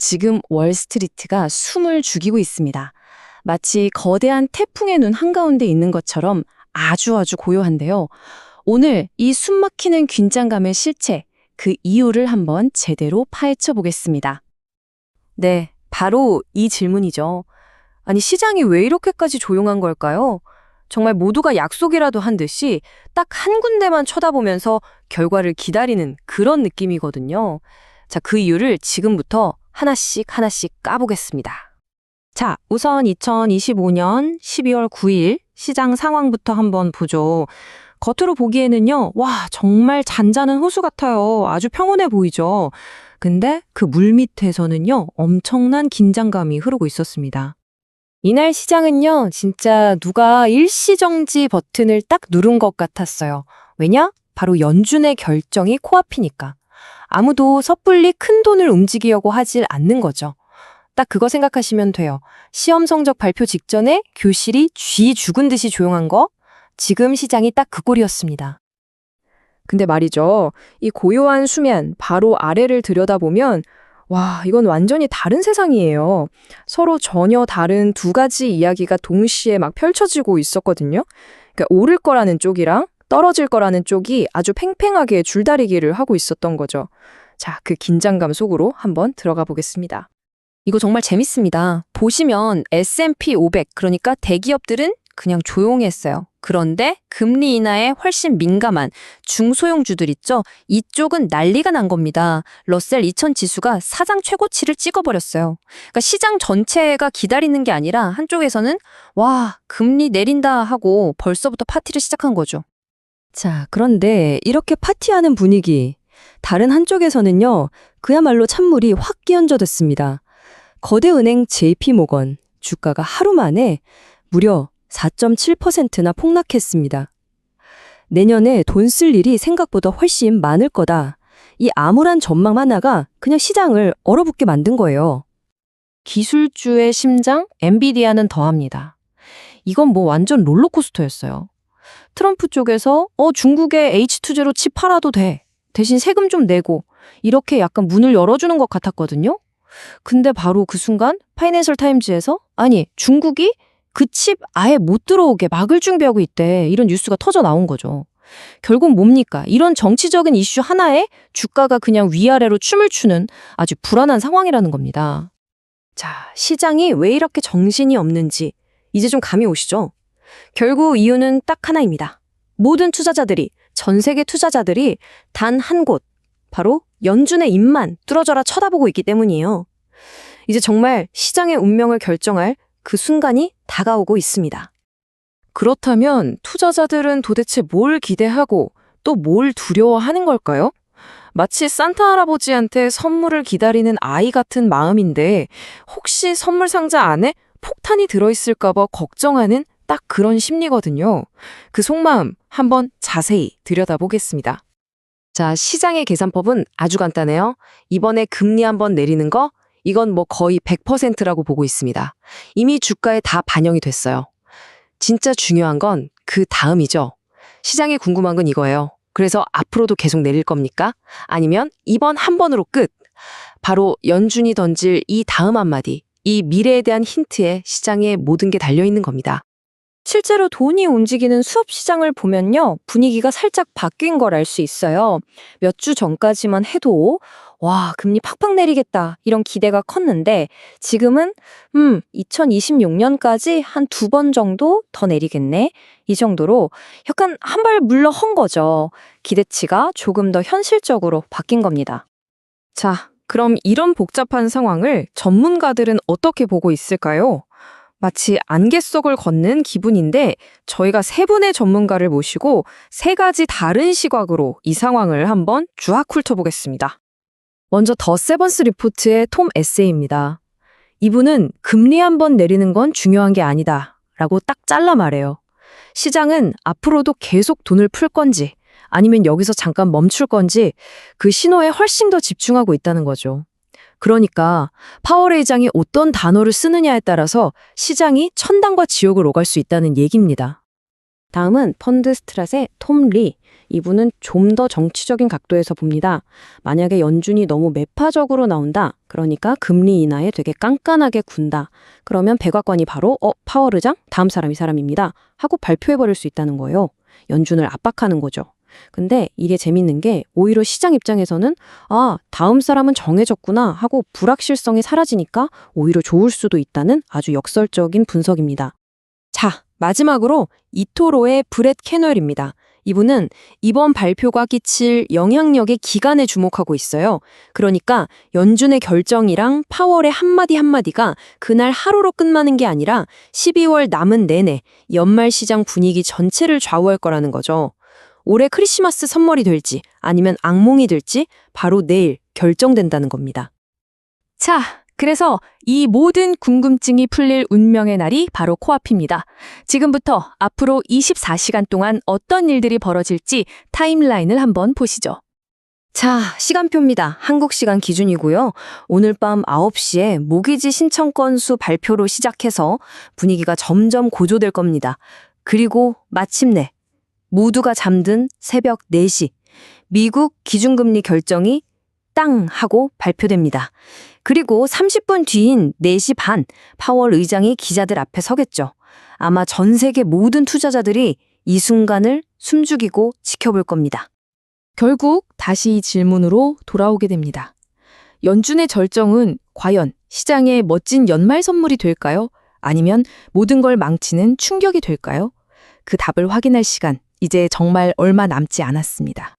지금 월스트리트가 숨을 죽이고 있습니다. 마치 거대한 태풍의 눈 한가운데 있는 것처럼 아주 고요한데요. 오늘 이 숨막히는 긴장감의 실체, 그 이유를 한번 제대로 파헤쳐 보겠습니다. 네, 바로 이 질문이죠. 아니, 시장이 왜 이렇게까지 조용한 걸까요? 정말 모두가 약속이라도 한 듯이 딱 한 군데만 쳐다보면서 결과를 기다리는 그런 느낌이거든요. 자, 그 이유를 지금부터 하나씩 까보겠습니다. 자, 우선 2025년 12월 9일 시장 상황부터 한번 보죠. 겉으로 보기에는요, 와, 정말 잔잔한 호수 같아요. 아주 평온해 보이죠. 근데 그 물밑에서는요, 엄청난 긴장감이 흐르고 있었습니다. 이날 시장은요, 진짜 누가 일시정지 버튼을 딱 누른 것 같았어요. 왜냐? 바로 연준의 결정이 코앞이니까. 아무도 섣불리 큰 돈을 움직이려고 하질 않는 거죠. 딱 그거 생각하시면 돼요. 시험 성적 발표 직전에 교실이 쥐 죽은 듯이 조용한 거? 지금 시장이 딱 그 꼴이었습니다. 근데 말이죠. 이 고요한 수면 바로 아래를 들여다보면 와, 이건 완전히 다른 세상이에요. 서로 전혀 다른 두 가지 이야기가 동시에 막 펼쳐지고 있었거든요. 그러니까 오를 거라는 쪽이랑 떨어질 거라는 쪽이 아주 팽팽하게 줄다리기를 하고 있었던 거죠. 자, 그 긴장감 속으로 한번 들어가 보겠습니다. 이거 정말 재밌습니다. 보시면 S&P 500, 그러니까 대기업들은 그냥 조용했어요. 그런데 금리 인하에 훨씬 민감한 중소형주들 있죠? 이쪽은 난리가 난 겁니다. 러셀 2000 지수가 사상 최고치를 찍어버렸어요. 그러니까 시장 전체가 기다리는 게 아니라 한쪽에서는 와, 금리 내린다 하고 벌써부터 파티를 시작한 거죠. 자, 그런데 이렇게 파티하는 분위기, 다른 한쪽에서는요, 그야말로 찬물이 확 끼얹어졌습니다. 거대 은행 JP모건 주가가 하루 만에 무려 4.7%나 폭락했습니다. 내년에 돈 쓸 일이 생각보다 훨씬 많을 거다. 이 암울한 전망 하나가 그냥 시장을 얼어붙게 만든 거예요. 기술주의 심장, 엔비디아는 더합니다. 이건 뭐 완전 롤러코스터였어요. 트럼프 쪽에서 중국에 H2제로 칩 팔아도 돼. 대신 세금 좀 내고 이렇게 약간 문을 열어주는 것 같았거든요. 근데 바로 그 순간 파이낸셜 타임즈에서 아니, 중국이 그 칩 아예 못 들어오게 막을 준비하고 있대. 이런 뉴스가 터져 나온 거죠. 결국 뭡니까? 이런 정치적인 이슈 하나에 주가가 그냥 위아래로 춤을 추는 아주 불안한 상황이라는 겁니다. 자, 시장이 왜 이렇게 정신이 없는지 이제 좀 감이 오시죠? 결국 이유는 딱 하나입니다. 모든 투자자들이, 전 세계 투자자들이 단 한 곳, 바로 연준의 입만 뚫어져라 쳐다보고 있기 때문이에요. 이제 정말 시장의 운명을 결정할 그 순간이 다가오고 있습니다. 그렇다면 투자자들은 도대체 뭘 기대하고 또 뭘 두려워하는 걸까요? 마치 산타 할아버지한테 선물을 기다리는 아이 같은 마음인데 혹시 선물 상자 안에 폭탄이 들어있을까 봐 걱정하는 딱 그런 심리거든요. 그 속마음 한번 자세히 들여다보겠습니다. 자, 시장의 계산법은 아주 간단해요. 이번에 금리 한번 내리는 거 이건 뭐 거의 100%라고 보고 있습니다. 이미 주가에 다 반영이 됐어요. 진짜 중요한 건 그 다음이죠. 시장이 궁금한 건 이거예요. 그래서 앞으로도 계속 내릴 겁니까? 아니면 이번 한 번으로 끝? 바로 연준이 던질 이 다음 한마디, 이 미래에 대한 힌트에 시장의 모든 게 달려있는 겁니다. 실제로 돈이 움직이는 수업 시장을 보면요, 분위기가 살짝 바뀐 걸 알 수 있어요. 몇 주 전까지만 해도 와, 금리 팍팍 내리겠다 이런 기대가 컸는데 지금은 2026년까지 한 2번 정도 더 내리겠네 이 정도로 약간 한 발 물러선 거죠. 기대치가 조금 더 현실적으로 바뀐 겁니다. 자, 그럼 이런 복잡한 상황을 전문가들은 어떻게 보고 있을까요? 마치 안개 속을 걷는 기분인데 저희가 세 분의 전문가를 모시고 세 가지 다른 시각으로 이 상황을 한번 쫙 훑어보겠습니다. 먼저 더 세번스 리포트의 톰 에세이입니다. 이분은 금리 한번 내리는 건 중요한 게 아니다 라고 딱 잘라 말해요. 시장은 앞으로도 계속 돈을 풀 건지 아니면 여기서 잠깐 멈출 건지 그 신호에 훨씬 더 집중하고 있다는 거죠. 그러니까 파월 의장이 어떤 단어를 쓰느냐에 따라서 시장이 천당과 지옥을 오갈 수 있다는 얘기입니다. 다음은 펀드 스트랏의 톰 리. 이분은 좀 더 정치적인 각도에서 봅니다. 만약에 연준이 너무 매파적으로 나온다. 그러니까 금리 인하에 되게 깐깐하게 군다. 그러면 백악관이 바로 파월 의장? 다음 사람 이 사람입니다. 하고 발표해버릴 수 있다는 거예요. 연준을 압박하는 거죠. 근데 이게 재밌는 게 오히려 시장 입장에서는 다음 사람은 정해졌구나 하고 불확실성이 사라지니까 오히려 좋을 수도 있다는 아주 역설적인 분석입니다. 자, 마지막으로 이토로의 브렛 캐널입니다. 이분은 이번 발표가 끼칠 영향력의 기간에 주목하고 있어요. 그러니까 연준의 결정이랑 파월의 한마디 한마디가 그날 하루로 끝나는 게 아니라 12월 남은 내내 연말 시장 분위기 전체를 좌우할 거라는 거죠. 올해 크리스마스 선물이 될지 아니면 악몽이 될지 바로 내일 결정된다는 겁니다. 자, 그래서 이 모든 궁금증이 풀릴 운명의 날이 바로 코앞입니다. 지금부터 앞으로 24시간 동안 어떤 일들이 벌어질지 타임라인을 한번 보시죠. 자, 시간표입니다. 한국 시간 기준이고요. 오늘 밤 9시에 모기지 신청 건수 발표로 시작해서 분위기가 점점 고조될 겁니다. 그리고 마침내 모두가 잠든 새벽 4시, 미국 기준금리 결정이 땅 하고 발표됩니다. 그리고 30분 뒤인 4시 반, 파월 의장이 기자들 앞에 서겠죠. 아마 전 세계 모든 투자자들이 이 순간을 숨죽이고 지켜볼 겁니다. 결국 다시 이 질문으로 돌아오게 됩니다. 연준의 결정은 과연 시장의 멋진 연말 선물이 될까요? 아니면 모든 걸 망치는 충격이 될까요? 그 답을 확인할 시간, 이제 정말 얼마 남지 않았습니다.